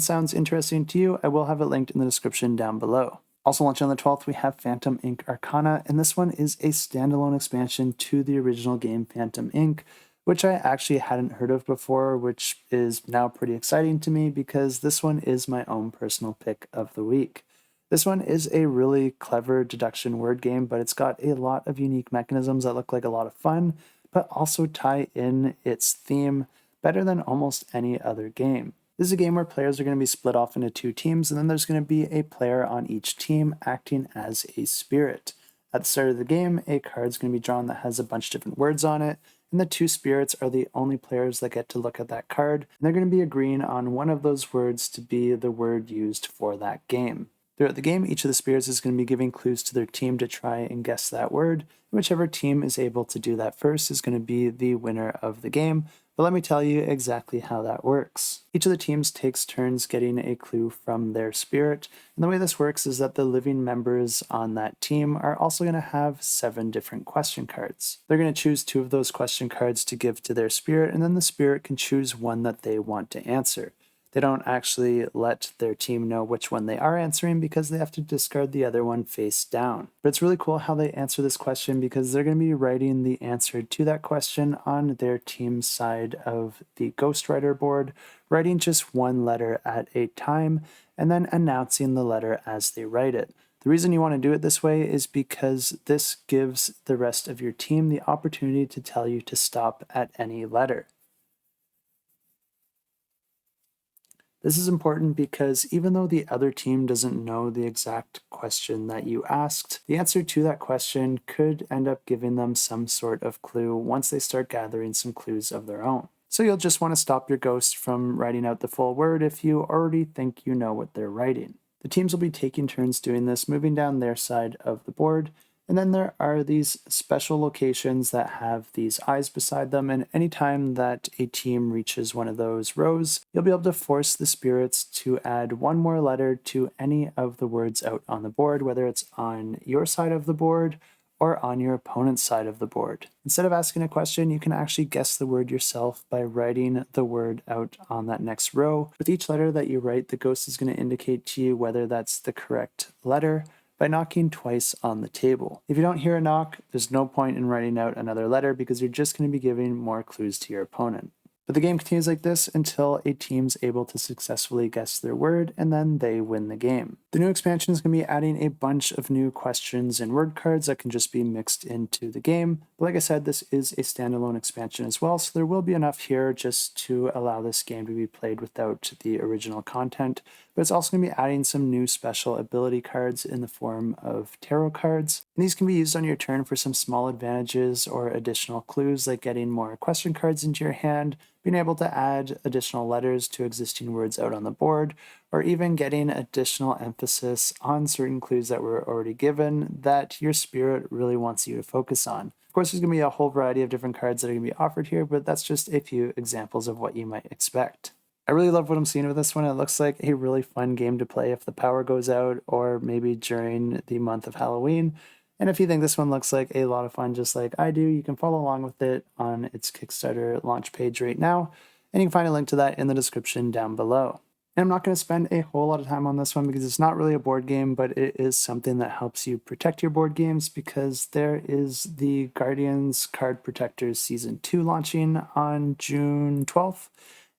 sounds interesting to you, I will have it linked in the description down below. Also launching on the 12th, we have Phantom Inc. Arcana, and this one is a standalone expansion to the original game Phantom Inc., which I actually hadn't heard of before, which is now pretty exciting to me because this one is my own personal pick of the week. This one is a really clever deduction word game, but it's got a lot of unique mechanisms that look like a lot of fun, but also tie in its theme better than almost any other game. This is a game where players are going to be split off into two teams, and then there's going to be a player on each team acting as a spirit. At the start of the game, a card is going to be drawn that has a bunch of different words on it, and the two spirits are the only players that get to look at that card, and they're going to be agreeing on one of those words to be the word used for that game. Throughout the game, each of the spirits is going to be giving clues to their team to try and guess that word, and whichever team is able to do that first is going to be the winner of the game. But let me tell you exactly how that works. Each of the teams takes turns getting a clue from their spirit, and the way this works is that the living members on that team are also going to have 7 different question cards. They're going to choose 2 of those question cards to give to their spirit, and then the spirit can choose one that they want to answer. They don't actually let their team know which one they are answering because they have to discard the other one face down. But it's really cool how they answer this question because they're going to be writing the answer to that question on their team's side of the ghostwriter board, writing just one letter at a time, and then announcing the letter as they write it. The reason you want to do it this way is because this gives the rest of your team the opportunity to tell you to stop at any letter. This is important because even though the other team doesn't know the exact question that you asked, the answer to that question could end up giving them some sort of clue once they start gathering some clues of their own. So you'll just want to stop your ghost from writing out the full word if you already think you know what they're writing. The teams will be taking turns doing this, moving down their side of the board, and then there are these special locations that have these eyes beside them, and anytime that a team reaches one of those rows, you'll be able to force the spirits to add one more letter to any of the words out on the board, whether it's on your side of the board or on your opponent's side of the board. Instead of asking a question, you can actually guess the word yourself by writing the word out on that next row. With each letter that you write, the ghost is going to indicate to you whether that's the correct letter by knocking twice on the table. If you don't hear a knock, there's no point in writing out another letter because you're just going to be giving more clues to your opponent. But the game continues like this until a team's able to successfully guess their word, and then they win the game. The new expansion is going to be adding a bunch of new questions and word cards that can just be mixed into the game. But like I said, this is a standalone expansion as well, so there will be enough here just to allow this game to be played without the original content. But it's also going to be adding some new special ability cards in the form of tarot cards. And these can be used on your turn for some small advantages or additional clues, like getting more question cards into your hand, being able to add additional letters to existing words out on the board, or even getting additional emphasis on certain clues that were already given that your spirit really wants you to focus on. Of course, there's going to be a whole variety of different cards that are going to be offered here, but that's just a few examples of what you might expect. I really love what I'm seeing with this one. It looks like a really fun game to play if the power goes out or maybe during the month of Halloween. And if you think this one looks like a lot of fun just like I do, you can follow along with it on its Kickstarter launch page right now. And you can find a link to that in the description down below. And I'm not going to spend a whole lot of time on this one because it's not really a board game, but it is something that helps you protect your board games because there is the Guardians Card Protectors Season 2 launching on June 12th.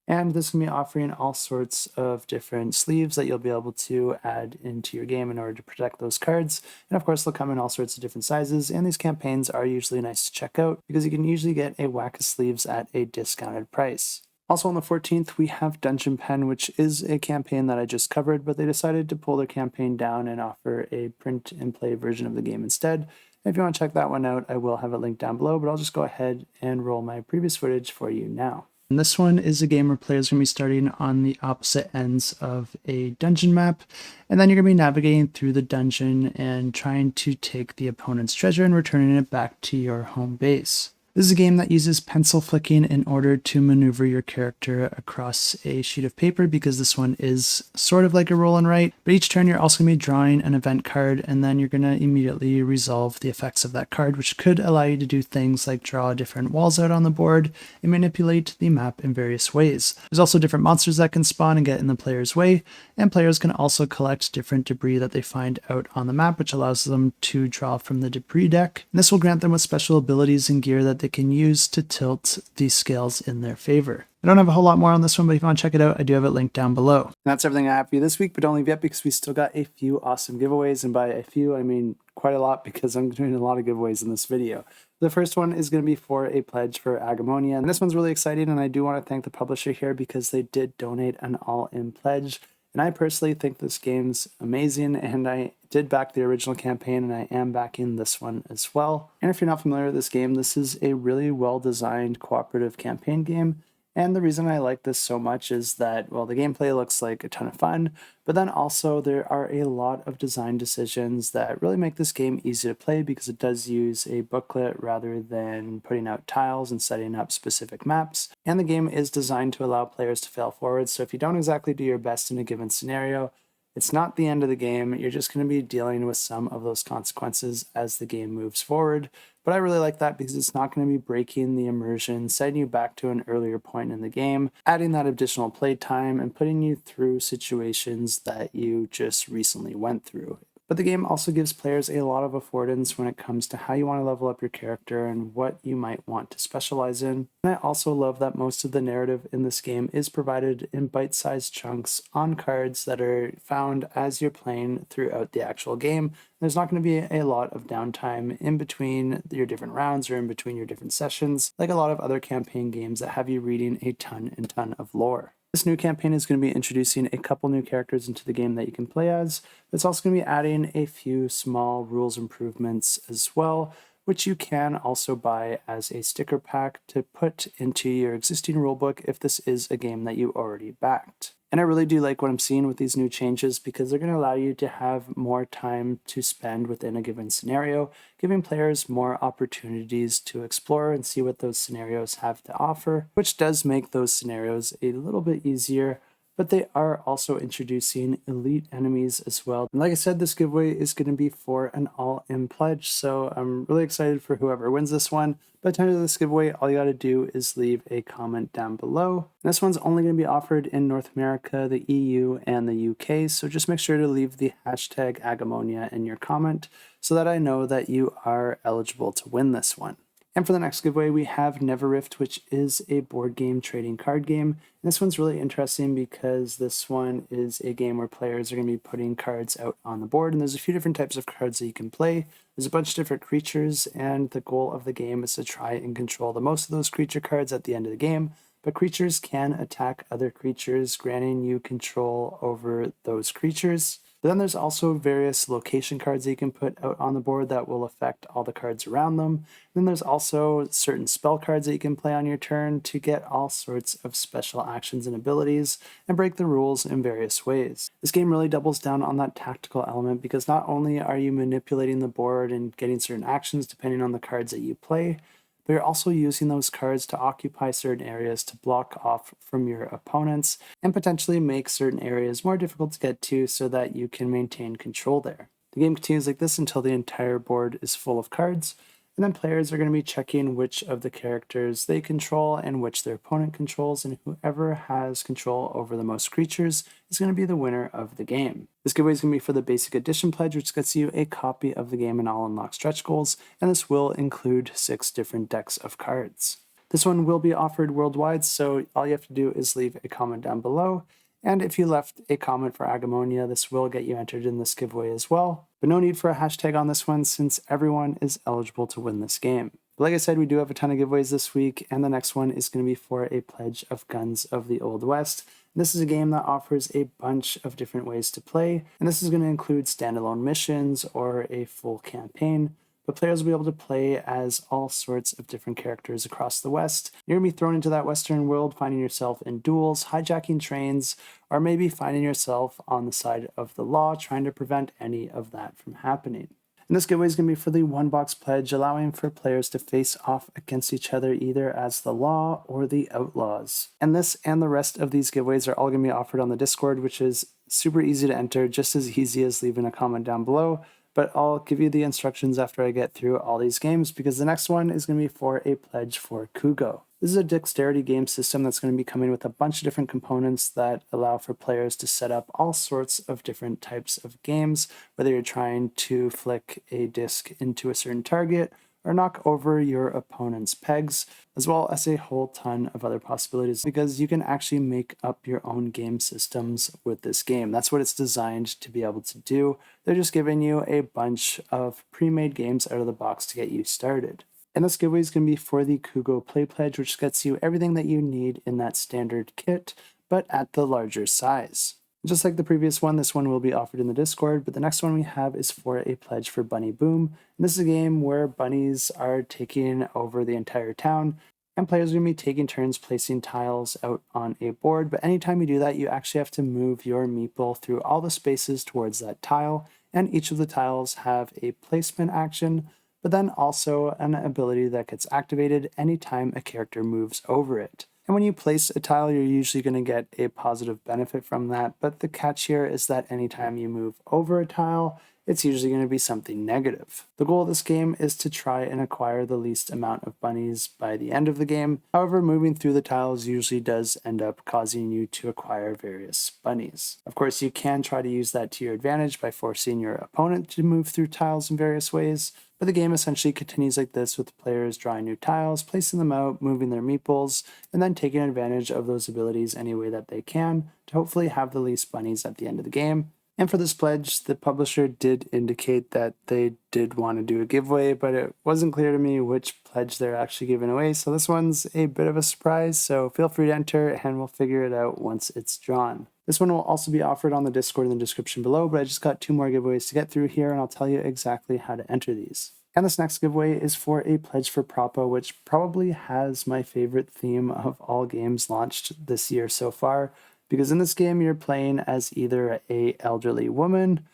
And this can be offering all sorts of different sleeves that you'll be able to add into your game in order to protect those cards. And of course, they'll come in all sorts of different sizes. And these campaigns are usually nice to check out because you can usually get a whack of sleeves at a discounted price. Also on the 14th, we have Dungeon Pen, which is a campaign that I just covered, but they decided to pull their campaign down and offer a print and play version of the game instead. If you want to check that one out, I will have it linked down below, but I'll just go ahead and roll my previous footage for you now. And this one is a game where players are going to be starting on the opposite ends of a dungeon map, and then you're going to be navigating through the dungeon and trying to take the opponent's treasure and returning it back to your home base. This is a game that uses pencil flicking in order to maneuver your character across a sheet of paper, because this one is sort of like a roll and write, but each turn you're also going to be drawing an event card, and then you're going to immediately resolve the effects of that card, which could allow you to do things like draw different walls out on the board and manipulate the map in various ways. There's also different monsters that can spawn and get in the player's way, and players can also collect different debris that they find out on the map, which allows them to draw from the debris deck. And this will grant them with special abilities and gear that they can use to tilt the scales in their favor. I don't have a whole lot more on this one, but if you want to check it out, I do have it linked down below. And that's everything I have for you this week, but don't leave yet because we still got a few awesome giveaways, and by a few, I mean quite a lot, because I'm doing a lot of giveaways in this video. The first one is going to be for a pledge for Agemonia, and this one's really exciting, and I do want to thank the publisher here because they did donate an all-in pledge. And I personally think this game's amazing, and I did back the original campaign, and I am backing this one as well. And if you're not familiar with this game, this is a really well-designed cooperative campaign game. And the reason I like this so much is that, well, the gameplay looks like a ton of fun, but then also there are a lot of design decisions that really make this game easy to play, because it does use a booklet rather than putting out tiles and setting up specific maps. And the game is designed to allow players to fail forward, so if you don't exactly do your best in a given scenario, it's not the end of the game. You're just going to be dealing with some of those consequences as the game moves forward. But I really like that because it's not going to be breaking the immersion, setting you back to an earlier point in the game, adding that additional play time, and putting you through situations that you just recently went through. But the game also gives players a lot of affordance when it comes to how you want to level up your character and what you might want to specialize in. And I also love that most of the narrative in this game is provided in bite-sized chunks on cards that are found as you're playing throughout the actual game. There's not going to be a lot of downtime in between your different rounds or in between your different sessions, like a lot of other campaign games that have you reading a ton and ton of lore. This new campaign is going to be introducing a couple new characters into the game that you can play as. It's also going to be adding a few small rules improvements as well, which you can also buy as a sticker pack to put into your existing rulebook if this is a game that you already backed. And I really do like what I'm seeing with these new changes, because they're going to allow you to have more time to spend within a given scenario, giving players more opportunities to explore and see what those scenarios have to offer, which does make those scenarios a little bit easier. But they are also introducing elite enemies as well. And like I said, this giveaway is going to be for an all-in pledge, so I'm really excited for whoever wins this one. By the time of this giveaway, all you got to do is leave a comment down below. And this one's only going to be offered in North America, the EU, and the UK, so just make sure to leave the hashtag Agemonia in your comment so that I know that you are eligible to win this one. And for the next giveaway, we have Neverrift, which is a board game trading card game. And this one's really interesting because this one is a game where players are going to be putting cards out on the board, and there's a few different types of cards that you can play. There's a bunch of different creatures, and the goal of the game is to try and control the most of those creature cards at the end of the game. But creatures can attack other creatures, granting you control over those creatures. But then there's also various location cards that you can put out on the board that will affect all the cards around them. And then there's also certain spell cards that you can play on your turn to get all sorts of special actions and abilities and break the rules in various ways. This game really doubles down on that tactical element, because not only are you manipulating the board and getting certain actions depending on the cards that you play, but you're also using those cards to occupy certain areas to block off from your opponents and potentially make certain areas more difficult to get to so that you can maintain control there. The game continues like this until the entire board is full of cards, and then players are going to be checking which of the characters they control and which their opponent controls, and whoever has control over the most creatures is going to be the winner of the game. This giveaway is going to be for the basic edition pledge, which gets you a copy of the game and all unlocked stretch goals, and this will include 6 different decks of cards. This one will be offered worldwide, so all you have to do is leave a comment down below. And if you left a comment for Agemonia, this will get you entered in this giveaway as well. But no need for a hashtag on this one, since everyone is eligible to win this game. But like I said, we do have a ton of giveaways this week, and the next one is going to be for a pledge of Guns of the Old West. This is a game that offers a bunch of different ways to play, and this is going to include standalone missions or a full campaign. But players will be able to play as all sorts of different characters across the West. You're going to be thrown into that Western world, finding yourself in duels, hijacking trains, or maybe finding yourself on the side of the law, trying to prevent any of that from happening. And this giveaway is going to be for the one-box pledge, allowing for players to face off against each other either as the law or the outlaws. And this and the rest of these giveaways are all going to be offered on the Discord, which is super easy to enter, just as easy as leaving a comment down below. But I'll give you the instructions after I get through all these games, because the next one is going to be for a pledge for KUGO. This is a dexterity game system that's going to be coming with a bunch of different components that allow for players to set up all sorts of different types of games, whether you're trying to flick a disc into a certain target or knock over your opponent's pegs, as well as a whole ton of other possibilities, because you can actually make up your own game systems with this game. That's what it's designed to be able to do. They're just giving you a bunch of pre-made games out of the box to get you started. And this giveaway is going to be for the KUGO Play Pledge, which gets you everything that you need in that standard kit, but at the larger size. Just like the previous one, this one will be offered in the Discord, but the next one we have is for a pledge for Bunny Boom. And this is a game where bunnies are taking over the entire town, and players are going to be taking turns placing tiles out on a board, but anytime you do that, you actually have to move your meeple through all the spaces towards that tile, and each of the tiles have a placement action, but then also an ability that gets activated anytime a character moves over it. And when you place a tile, you're usually going to get a positive benefit from that, but the catch here is that anytime you move over a tile, it's usually going to be something negative. The goal of this game is to try and acquire the least amount of bunnies by the end of the game. However, moving through the tiles usually does end up causing you to acquire various bunnies. Of course, you can try to use that to your advantage by forcing your opponent to move through tiles in various ways, but the game essentially continues like this, with players drawing new tiles, placing them out, moving their meeples, and then taking advantage of those abilities any way that they can to hopefully have the least bunnies at the end of the game. And for this pledge, the publisher did indicate that they did want to do a giveaway, but it wasn't clear to me which pledge they're actually giving away, so this one's a bit of a surprise, so feel free to enter and we'll figure it out once it's drawn. This one will also be offered on the Discord in the description below, but I just got 2 more giveaways to get through here, and I'll tell you exactly how to enter these. And this next giveaway is for a pledge for Propuh, which probably has my favorite theme of all games launched this year so far, because in this game you're playing as either an elderly woman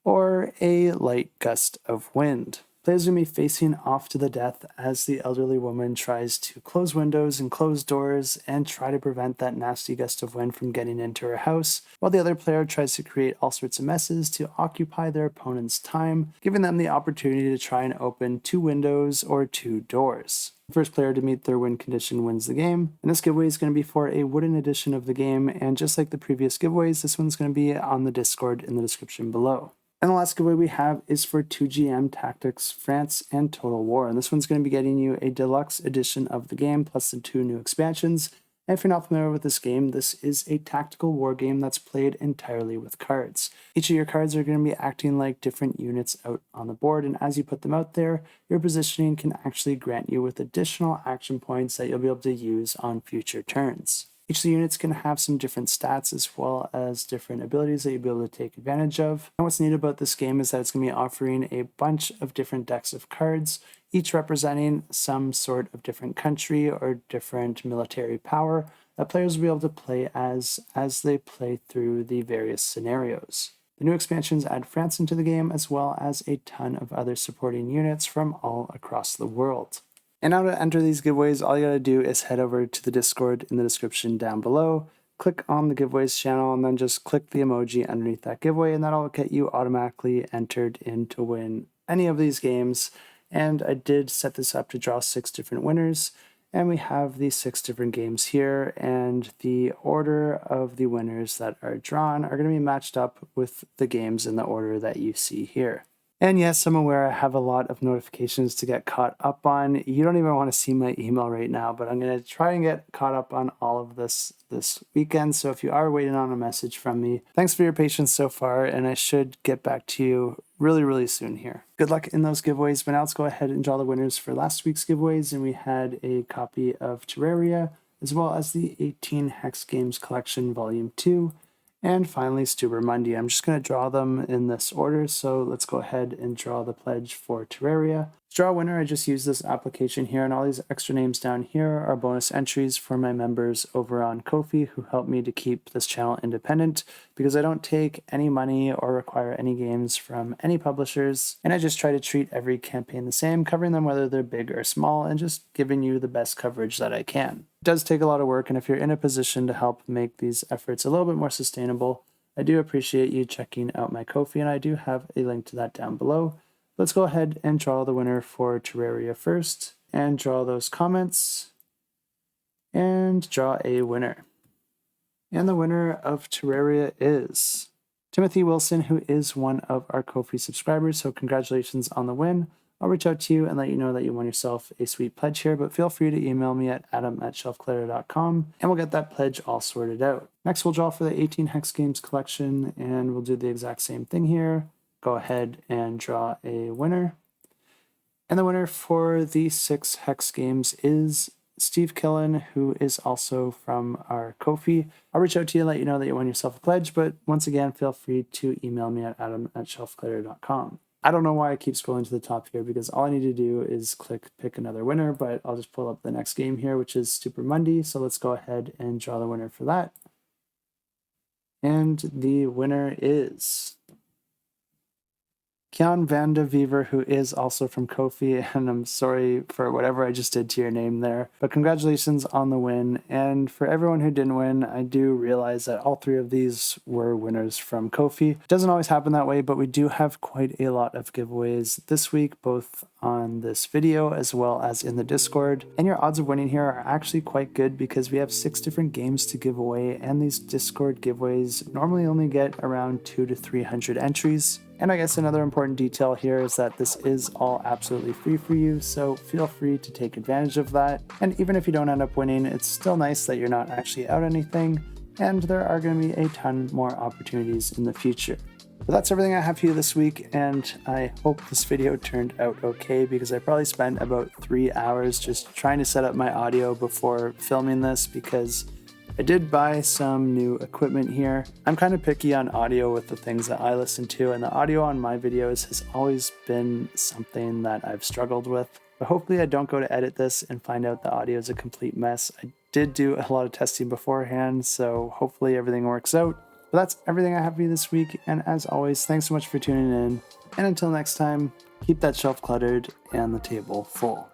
or a light gust of wind. Players are going to be facing off to the death as the elderly woman tries to close windows and close doors and try to prevent that nasty gust of wind from getting into her house, while the other player tries to create all sorts of messes to occupy their opponent's time, giving them the opportunity to try and open 2 windows or 2 doors. The first player to meet their win condition wins the game, and this giveaway is going to be for a wooden edition of the game, and just like the previous giveaways, this one's going to be on the Discord in the description below. And the last giveaway we have is for 2GM Tactics France and Total War, and this one's going to be getting you a deluxe edition of the game plus the 2 new expansions. And if you're not familiar with this game, this is a tactical war game that's played entirely with cards. Each of your cards are going to be acting like different units out on the board, and as you put them out there, your positioning can actually grant you with additional action points that you'll be able to use on future turns. Each of the units can have some different stats as well as different abilities that you'll be able to take advantage of. And what's neat about this game is that it's going to be offering a bunch of different decks of cards, each representing some sort of different country or different military power that players will be able to play as they play through the various scenarios. The new expansions add France into the game, as well as a ton of other supporting units from all across the world. And now to enter these giveaways, all you gotta do is head over to the Discord in the description down below, click on the giveaways channel, and then just click the emoji underneath that giveaway, and that'll get you automatically entered in to win any of these games. And I did set this up to draw 6 different winners, and we have these 6 different games here, and the order of the winners that are drawn are going to be matched up with the games in the order that you see here. And yes, I'm aware I have a lot of notifications to get caught up on. You don't even want to see my email right now, but I'm going to try and get caught up on all of this weekend. So if you are waiting on a message from me, thanks for your patience so far, and I should get back to you really, really soon here. Good luck in those giveaways, but now let's go ahead and draw the winners for last week's giveaways, and we had a copy of Terraria, as well as the 18 Hex Games Collection Volume 2, and finally, Stupor Mundi. I'm just going to draw them in this order, so let's go ahead and draw the pledge for Terraria. To draw a winner, I just use this application here, and all these extra names down here are bonus entries for my members over on Ko-fi who help me to keep this channel independent, because I don't take any money or require any games from any publishers, and I just try to treat every campaign the same, covering them whether they're big or small, and just giving you the best coverage that I can. It does take a lot of work, and if you're in a position to help make these efforts a little bit more sustainable, I do appreciate you checking out my Ko-fi, and I do have a link to that down below. Let's go ahead and draw the winner for Terraria first, and draw those comments, and draw a winner. And the winner of Terraria is Timothy Wilson, who is one of our Ko-fi subscribers, so congratulations on the win. I'll reach out to you and let you know that you won yourself a sweet pledge here, but feel free to email me at adam@shelfclutter.com, and we'll get that pledge all sorted out. Next, we'll draw for the 18 Hex Games collection, and we'll do the exact same thing here. Go ahead and draw a winner. And the winner for the 6 Hex Games is Steve Killen, who is also from our Ko-fi. I'll reach out to you and let you know that you won yourself a pledge, but once again, feel free to email me at adam@shelfclutter.com. I don't know why I keep scrolling to the top here, because all I need to do is click pick another winner, but I'll just pull up the next game here, which is Stupor Mundi. So let's go ahead and draw the winner for that. And the winner is Kian van de Wever, who is also from Ko-fi, and I'm sorry for whatever I just did to your name there, but congratulations on the win. And for everyone who didn't win, I do realize that all 3 of these were winners from Ko-fi. It doesn't always happen that way, but we do have quite a lot of giveaways this week, both on this video as well as in the Discord. And your odds of winning here are actually quite good, because we have 6 different games to give away, and these Discord giveaways normally only get around 200 to 300 entries. And I guess another important detail here is that this is all absolutely free for you, so feel free to take advantage of that. And even if you don't end up winning, it's still nice that you're not actually out anything, and there are going to be a ton more opportunities in the future. But that's everything I have for you this week, and I hope this video turned out okay, because I probably spent about 3 hours just trying to set up my audio before filming this, because I did buy some new equipment here. I'm kind of picky on audio with the things that I listen to, and the audio on my videos has always been something that I've struggled with. But hopefully I don't go to edit this and find out the audio is a complete mess. I did do a lot of testing beforehand, so hopefully everything works out. But that's everything I have for you this week, and as always, thanks so much for tuning in. And until next time, keep that shelf cluttered and the table full.